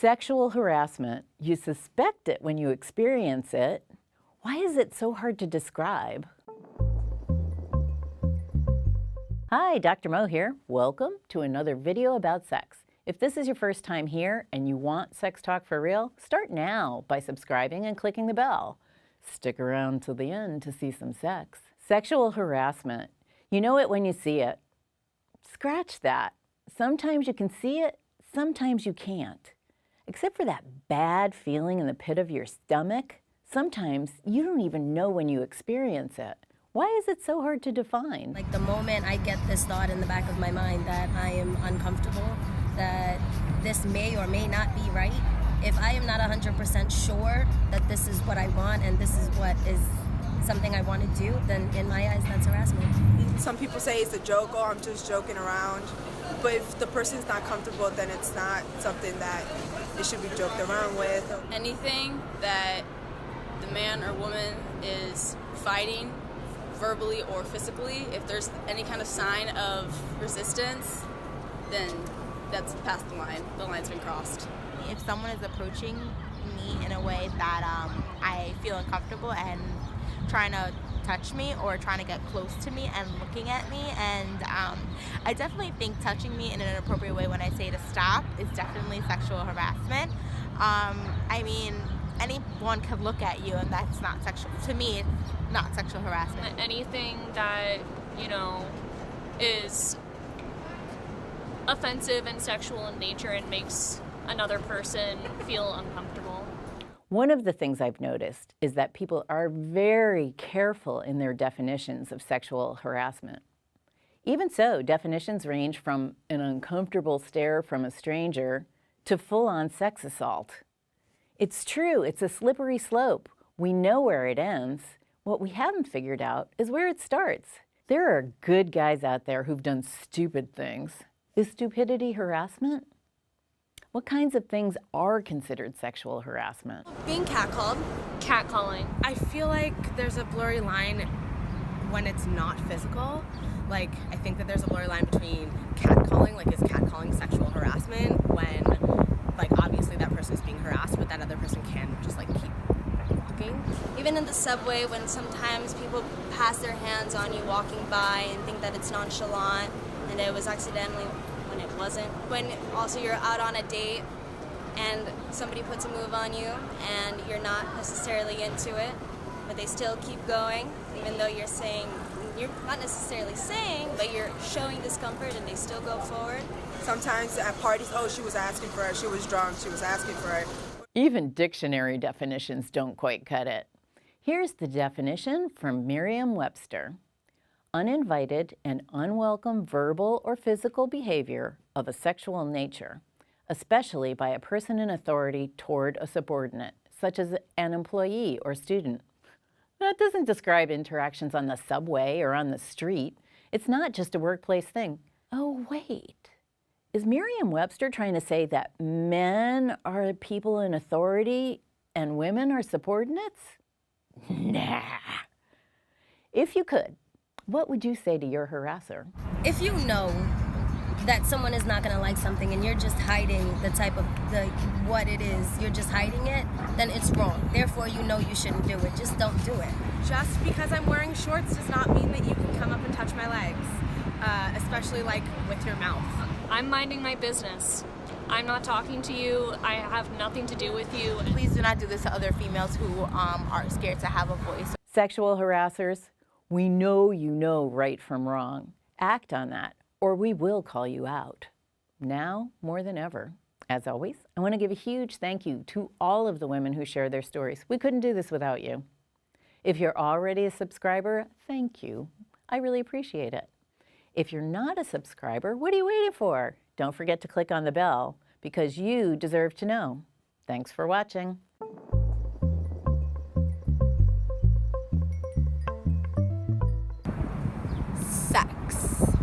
Sexual harassment. You suspect it when you experience it. Why is it so hard to describe? Hi, Dr. Mo here. Welcome to another video about sex. If this is your first time here and you want sex talk for real, start now by subscribing and clicking the bell. Stick around till the end to see some sex. Sexual harassment. You know it when you see it. Scratch that. Sometimes you can see it, sometimes you can't. Except for that bad feeling in the pit of your stomach, sometimes you don't even know when you experience it. Why is it so hard to define? Like the moment I get this thought in the back of my mind that I am uncomfortable, that this may or may not be right, if I am not 100% sure that this is what I want and this is what is something I want to do, then in my eyes, that's harassment. Some people say it's a joke, or I'm just joking around. But if the person's not comfortable, then it's not something that it should be joked around with. Anything that the man or woman is fighting, verbally or physically, if there's any kind of sign of resistance, then that's past the line. The line's been crossed. If someone is approaching me in a way that I feel uncomfortable and trying to touch me or trying to get close to me and looking at me, and I definitely think touching me in an inappropriate way when I say to stop is definitely sexual harassment. I mean, anyone could look at you and that's not sexual. To me, it's not sexual harassment. Anything that, is offensive and sexual in nature and makes another person feel uncomfortable. One of the things I've noticed is that people are very careful in their definitions of sexual harassment. Even so, definitions range from an uncomfortable stare from a stranger to full-on sex assault. It's true, it's a slippery slope. We know where it ends. What we haven't figured out is where it starts. There are good guys out there who've done stupid things. Is stupidity harassment? What kinds of things are considered sexual harassment? Being catcalled. Catcalling. I feel like there's a blurry line when it's not physical. Like, I think that there's a blurry line between catcalling, like is catcalling sexual harassment when, like, obviously that person is being harassed, but that other person can just, like, keep walking. Even in the subway, when sometimes people pass their hands on you walking by and think that it's nonchalant and it was accidentally when it wasn't. When also you're out on a date and somebody puts a move on you and you're not necessarily into it, but they still keep going, even though you're not necessarily saying, but you're showing discomfort and they still go forward. Sometimes at parties, oh, she was asking for it, she was drunk, she was asking for it. Even dictionary definitions don't quite cut it. Here's the definition from Merriam-Webster. Uninvited and unwelcome verbal or physical behavior of a sexual nature, especially by a person in authority toward a subordinate, such as an employee or student. That doesn't describe interactions on the subway or on the street. It's not just a workplace thing. Oh, wait. Is Merriam-Webster trying to say that men are people in authority and women are subordinates? Nah. If you could, what would you say to your harasser? If you know that someone is not gonna like something and you're just hiding what it is, you're just hiding it, then it's wrong. Therefore, you know you shouldn't do it. Just don't do it. Just because I'm wearing shorts does not mean that you can come up and touch my legs, especially like with your mouth. I'm minding my business. I'm not talking to you. I have nothing to do with you. Please do not do this to other females who are scared to have a voice. Sexual harassers, we know you know right from wrong. Act on that, or we will call you out. Now, more than ever. As always, I want to give a huge thank you to all of the women who share their stories. We couldn't do this without you. If you're already a subscriber, thank you. I really appreciate it. If you're not a subscriber, what are you waiting for? Don't forget to click on the bell, because you deserve to know. Thanks for watching. Sex.